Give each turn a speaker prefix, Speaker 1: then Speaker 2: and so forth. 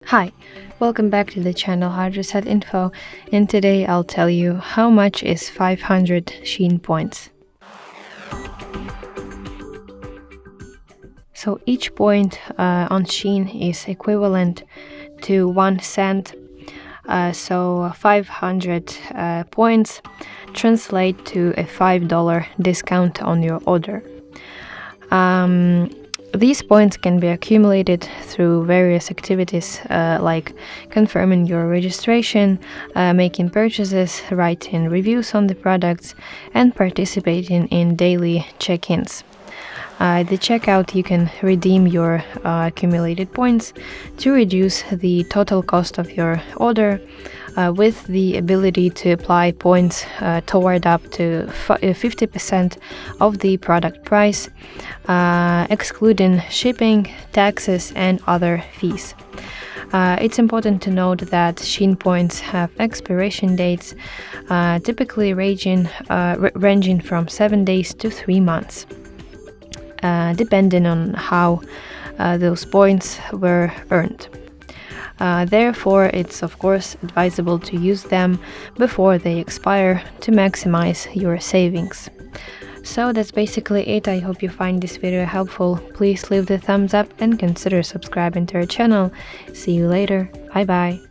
Speaker 1: Hi, welcome back to the channel HardReset.Info, and today I'll tell you how much is 500 Shein points. So each point on Shein is equivalent to 1 cent, so 500 points translate to a $5 discount on your order. These points can be accumulated through various activities like confirming your registration, making purchases, writing reviews on the products, and participating in daily check-ins. At the checkout, you can redeem your accumulated points to reduce the total cost of your order, with the ability to apply points toward up to 50% of the product price, excluding shipping, taxes, and other fees. It's important to note that Shein points have expiration dates, typically ranging from 7 days to 3 months. Depending on how those points were earned. Therefore, it's of course advisable to use them before they expire to maximize your savings. So that's basically it. I hope you find this video helpful. Please leave the thumbs up and consider subscribing to our channel. See you later. Bye bye.